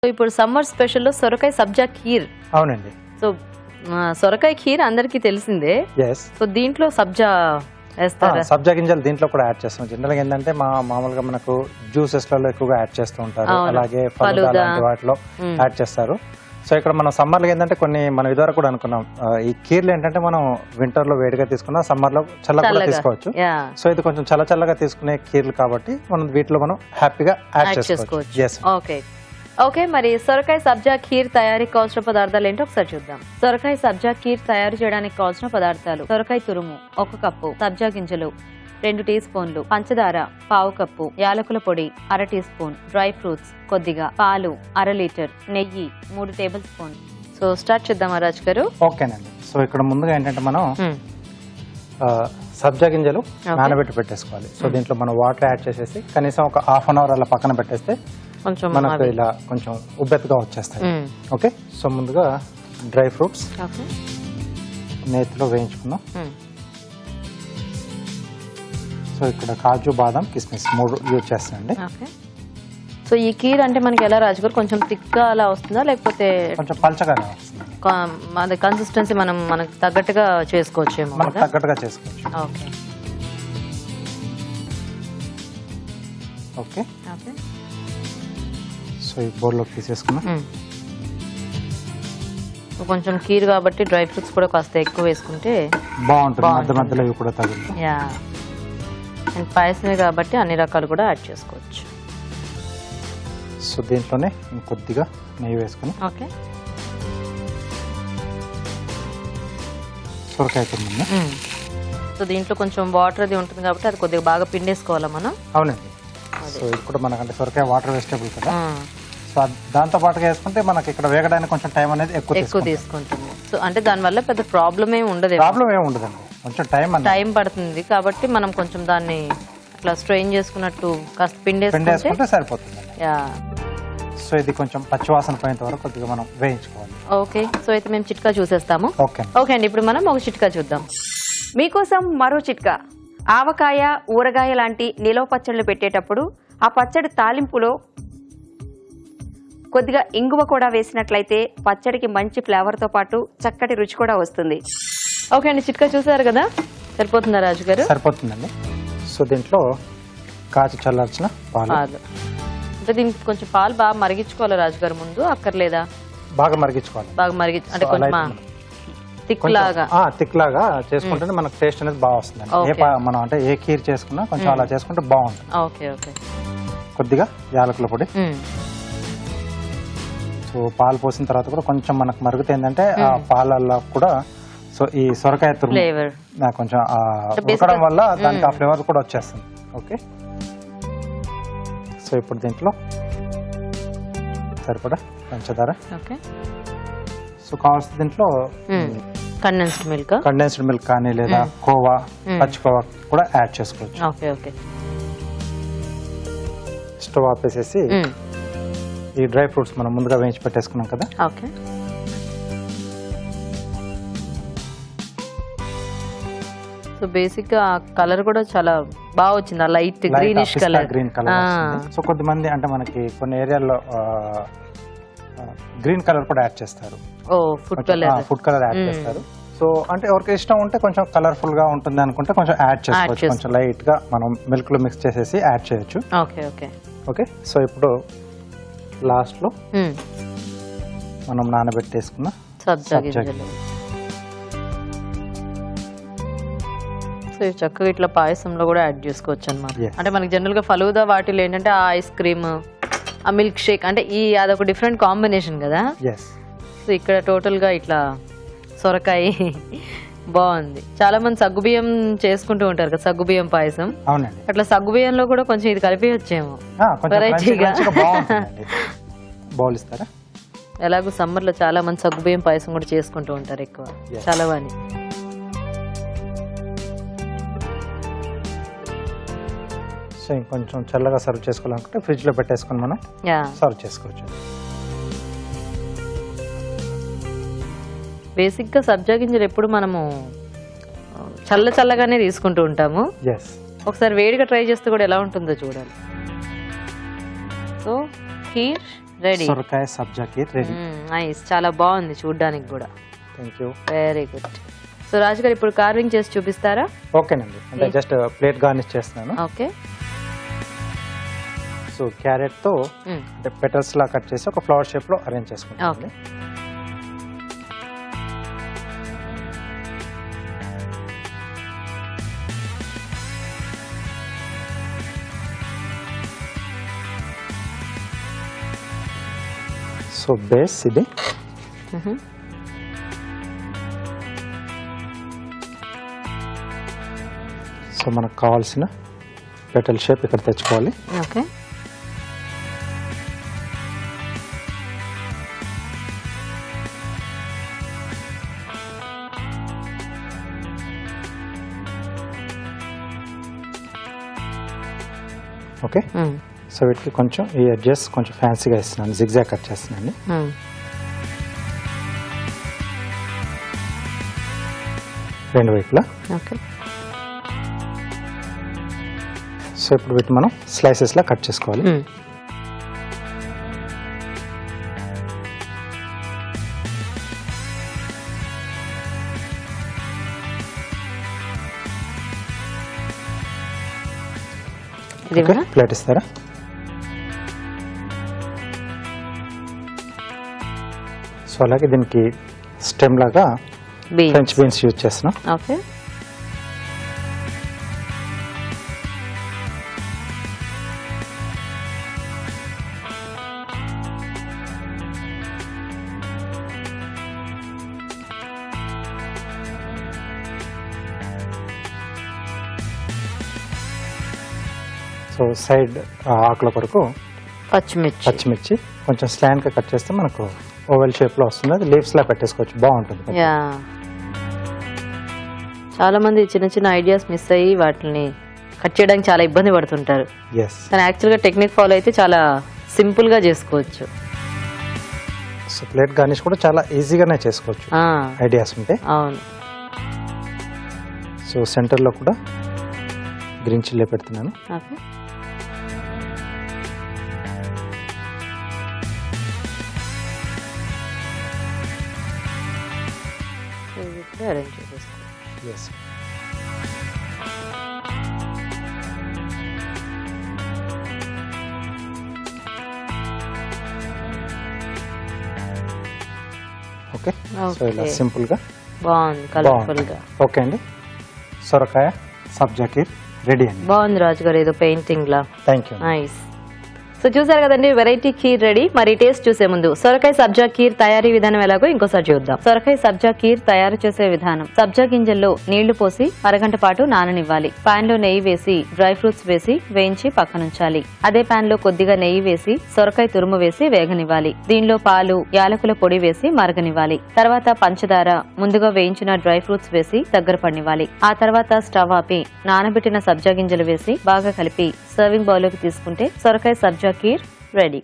So ఇప్పుడు summer స్పెషల్లో సొరకాయ సబ్జా ఖీర్. అవునండి. సో సొరకాయ ఖీర్ అందరికీ తెలిసిందే. సో దీంట్లో సబ్జా వేస్తారా? సబ్జా గింజలు దీంట్లో కూడా యాడ్ చేస్తాం. జనరల్ గా ఏంటంటే మామూలుగా మనకు జ్యూసెస్ లలో ఎక్కువగా యాడ్ చేస్తూ ఉంటారు, అలాగే ఫలూదా వాటిలో యాడ్ చేస్తారు. సో ఇక్కడ మనం సమ్మర్ లో ఏంటంటే కొన్ని మనం ఇదివరకు కూడా అనుకున్నాం, ఈ కీర్లు ఏంటంటే మనం వింటర్ లో వేడిగా తీసుకున్నా సమ్మర్ లో చల్లగా తీసుకోవచ్చు. సో ఇది కొంచెం చల్లగా తీసుకునే కీర్లు కాబట్టి మనం వీటిలో మనం హ్యాపీగా యాడ్ చేసుకోవచ్చు. ఓకే, మరి సొరకాయ సబ్జా ఖీర్ తయారీకి కావాల్సిన పదార్థాలు ఏంటో ఒకసారి చూద్దాం. సొరకాయ సబ్జా ఖీర్ తయారు చేయడానికి కావాల్సిన పదార్థాలు: సొరకాయ తురుము 1 కప్పు, సబ్జా గింజలు 2 టీ స్పూన్లు, పంచదార 1/2 కప్పు, యాలకుల పొడి 1/2 టీ స్పూన్, డ్రై ఫ్రూట్స్ కొద్దిగా, పాలు 1/2 లీటర్, నెయ్యి 3 టేబుల్ స్పూన్. సో స్టార్ట్ చేద్దామా రాజ్ గారు? ఓకేనండి. సో ఇక్కడ ముందుగా ఏంటంటే మనం సబ్జా గింజలు నానబెట్టి పెట్టేసుకోవాలి. సో దీంట్లో మనం వాటర్ యాడ్ చేసేసి కనీసం ఒక ½ అవర్ అలా పక్కన పెట్టేస్తే మనకు ఇలా కొంచెం ఉబ్బెత్తుగా వచ్చేస్తాయి. ఓకే, సో ముందుగా డ్రై ఫ్రూట్స్ నేతిలో వేయించుకున్నాం. సో ఇక్కడ కాజు, బాదం, కిస్మిస్ 3 యూజ్ చేస్తానండి. సో ఈ కీర్ అంటే మనకి ఎలా రాజుగారు, కొంచెం థిక్గా అలా వస్తుందా లేకపోతే కొంచెం పల్చగానే వస్తుంది? అది కన్సిస్టెన్సీ మనకు తగ్గట్టుగా చేసుకోవచ్చేమో. మనకు తగ్గట్టుగా చేసుకోవచ్చు. Okay okay okay. సో ఈ బౌల్లోకి తీసేసుకున్నాం. కొంచెం కీర్ కాబట్టి డ్రై ఫ్రూట్స్ కూడా కాస్త ఎక్కువ వేసుకుంటే బాగుంటుంది. మధ్య మధ్యలో ఇవి కూడా తగులుతాయి. యా, అండ్ పాయసమే కాబట్టి అన్ని రకాలు కూడా యాడ్ చేసుకోవచ్చు. సో దీంట్లోనే ఇంకొద్దిగా నెయ్యి వేసుకుని ఓకే సొరకాయ తురుము. సో దీంట్లో కొంచెం వాటర్ అది ఉంటుంది కాబట్టి అది కొద్దిగా బాగా పిండేసుకోవాలా మనం? అవునండి. సో ఇది కూడా మనకంటే సొరకాయ వాటర్ వెజిటేబుల్ కదా, సో దాంతో పాటుగా వేసుకుంటే మనకి ఇక్కడ వేగడానికి కొంచెం టైం అనేది ఎక్కువ తీసుకుంటుంది. సో అంటే దానివల్ల పెద్ద ప్రాబ్లం ఏమి ఉండదు. కొంచెం టైం పడుతుంది కాబట్టి మనం కొంచెం దాన్ని అట్లా స్ట్రెయిన్ చేసుకున్నట్టు కాస్త పిండేసుకుంటే సరిపోతుంది. సో ఇది కొంచెం పచ్చివాసన పోయేంత వరకు కొద్దిగా మనం వేయించుకోవాలి. ఓకే, సో అయితే మేము చిట్కా చూసేస్తాము. ఓకే అండి, ఇప్పుడు మనం ఒక చిట్కా చూద్దాం. మీకోసం మరో చిట్కా. ఆవకాయ, ఊరగాయ లాంటి నిలవ పచ్చళ్ళు పెట్టేటప్పుడు ఆ పచ్చడి తాలింపులో కొద్దిగా ఇంగువ కూడా వేసినట్లయితే పచ్చడికి మంచి ఫ్లేవర్తో పాటు చక్కటి రుచి కూడా వస్తుంది. ఓకే అండి, చిట్కా చూసారు కదా, సరిపోతుందా రాజు గారు? సరిపోతుందండి. సో దీంట్లో కాచి చల్లార్చిన పాలు, అంటే దీనికి కొంచెం పాలు బాగా మరిగించుకోవాలి రాజు గారు ముందు, అక్కర్లేదా? బాగా మరిగించుకోవాలి. అంటే కొంచెం థిక్ లాగా చేసుకుంటే మనకు టేస్ట్ అనేది బాగా వస్తుంది. మనం అంటే ఏ కీర్ చేసుకున్నా కొంచెం అలా చేసుకుంటే బాగుంటుంది. Okay okay. కొద్దిగా యాలకుల పొడి. సో పాలు పోసిన తర్వాత కూడా కొంచెం మనకు మరుగుతే ఏంటంటే ఆ పాలల్లో కూడా సో ఈ సొరకాయ తురుము కొంచెం ఉడకడం వల్ల దానికి ఆ ఫ్లేవర్ కూడా వచ్చేస్తుంది. ఓకే, సో ఇప్పుడు దీంట్లో సరిపడా పంచదార. సో కావాల్సిన దీంట్లో కండెన్స్డ్ మిల్క్ కానీ లేదా కోవా, పచ్చి కోవా కూడా యాడ్ చేసుకోవచ్చు. స్టవ్ ఆపేసేసి ఈ డ్రై ఫ్రూట్స్ మనం ముందుగా వేయించి పెట్టేసుకున్నాం కదా, సో బేసిక్ గా కలర్ కూడా చాలా బాగా వచ్చింది, light greenish colour, green colour. So కొద్దిమంది అంటే మనకి కొన్ని ఏరియాల్లో గ్రీన్ కలర్ కూడా యాడ్ చేస్తారు. ఫుడ్ కలర్ యాడ్ చేస్తారు. సో అంటే ఎవరికి ఇష్టం ఉంటే కొంచెం కలర్ఫుల్ గా ఉంటుంది అనుకుంటే కొంచెం యాడ్ చేసుకోవచ్చు. కొంచెం లైట్ గా మనం మిల్క్ లో మిక్స్ చేసేసి యాడ్ చేయొచ్చు. ఓకే, సో ఇప్పుడు లాస్ట్ లో మనం నానబెట్టేసుకున్న సబ్జా గింజలు. సో చక్కగా ఇట్లా పాయసంలో కూడా యాడ్ చేసుకోవచ్చు అన్నమాట. అంటే మనకి జనరల్ గా ఫలూదా వాటిలో ఏంటంటే ఆ ఐస్ క్రీమ్, ఆ మిల్క్ షేక్ అంటే అదొక డిఫరెంట్ కాంబినేషన్ కదా. సో ఇక్కడ టోటల్ గా ఇట్లా సొరకాయ బాగుంది. చాలా మంది సగ్గుబియ్యం చేసుకుంటూ ఉంటారు కదా, సగ్గుబియ్యం పాయసం. అట్లా సగ్గుబియ్యంలో కూడా కొంచెం ఇది కలిపి వచ్చేమో వెరైటీగా. ఎలాగో సమ్మర్ లో చాలా మంది సగ్గుబియ్యం పాయసం కూడా చేసుకుంటూ ఉంటారు ఎక్కువ, చాలా బాగా. సో ఇంకొంచెం చల్లగా సర్వ్ చేసుకోవాలనుకుంటే ఫ్రిడ్జ్ లో పెట్టేసుకుని మనం సర్వ్ చేసుకోవచ్చు. బేసిక్ గా సబ్జా గింజలు ఎప్పుడు మనము చల్లగానే తీసుకుంటూ ఉంటాము. ఒకసారి వేడిగా ట్రై చేస్తే కూడా ఎలా ఉంటుందో చూడాలి. So kheer ready. సొరకాయ సబ్జా కీర్ రెడీ. నైస్, చాలా బాగుంది చూడడానికి కూడా. Thank you. Very good. So Raju garu ఇప్పుడు కార్వింగ్ చేసి చూపిస్తారా? ఓకేనండి, అంటే జస్ట్ ప్లేట్ గార్నిష్ చేస్తున్నాను. ఓకే. సో క్యారెట్ తో అంటే పెటల్స్ లా కట్ చేసి ఒక ఫ్లవర్ షేప్ లో అరేంజ్ చేసుకుంటాను. ఓకే. సో బేస్ ఇది. సో మనకు కావాల్సిన పెటల్ షేప్ ఇక్కడ తెచ్చుకోవాలి. ఓకే. ఓకే. సో వీటికి కొంచెం ఈ ఎడ్జెస్ కొంచెం ఫ్యాన్సీగా ఇస్తున్నాను, జిగ్జాగ్ కట్ చేస్తున్నాను రెండు వైపులా. ఓకే. సో ఇప్పుడు వీటిని మనం స్లైసెస్ లా కట్ చేసుకోవాలి. ప్లేట్ ఇస్తారా? సో అలాగే దీనికి స్టెమ్ లాగా ఫ్రెంచ్ బీన్స్ యూజ్ చేస్తున్నాం. ఓకే. సో సైడ్ ఆకుల కొరకు పచ్చిమిర్చి కొంచెం స్లాంట్ గా కట్ చేస్తే మనకు ఓవెల్ షేప్ లో వస్తుంది. అది లీవ్స్ లా పెట్టేసుకోవచ్చు, బాగుంటుంది. చాలా మంది చిన్న చిన్న ఐడియాస్ మిస్ అయ్యి వాటిని కట్ చేయడానికి చాలా ఇబ్బంది పడుతుంటారు. కానీ యాక్చువల్ గా టెక్నిక్ ఫాలో అయితే చాలా సింపుల్ గా చేసుకోవచ్చు. సో ప్లేట్ గార్నిష్ కూడా చాలా ఈజీగానే చేసుకోవచ్చు ఐడియాస్ ఉంటే. అవును. సో సెంటర్ లో కూడా గ్రీన్ చిల్లీ పెడుతున్నాను. ఓకే. అరేంజ్ చేసేసుకో. ఓకే. సో ఇలా సింపుల్ గా బాగుంది, కలర్ఫుల్ గా. ఓకే అండి, సొరకాయ సబ్జా కీర్ రెడీ అండి. బాగుంది రాజు గారు, ఏదో painting law. Thank you. Nice. So చూసారు కదండి వెరైటీ కీర్ రెడీ. మరి టేస్ట్ చూసే ముందు సొరకాయ సబ్జా కీర్ తయారీ విధానం ఎలాగో ఇంకోసారి చూద్దాం. సొరకాయ సబ్జా కీర్ తయారు చేసే విధానం: సబ్జా గింజల్లో నీళ్లు పోసి అరగంట పాటు నాననివ్వాలి. పాన్ లో నెయ్యి వేసి డ్రై ఫ్రూట్స్ వేసి వేయించి పక్కనుంచాలి. అదే పాన్ లో కొద్దిగా నెయ్యి వేసి సొరకాయ తురుము వేసి వేగనివ్వాలి. దీనిలో పాలు, యాలకుల పొడి వేసి మరగనివ్వాలి. తర్వాత పంచదార, ముందుగా వేయించిన డ్రై ఫ్రూట్స్ వేసి దగ్గర పడినివ్వాలి. ఆ తర్వాత స్టవ్ ఆపి నానబెట్టిన సబ్జా గింజలు వేసి బాగా కలిపి సర్వింగ్ బౌల్ లోకి తీసుకుంటే సొరకాయ సబ్జా కీర్ రెడీ.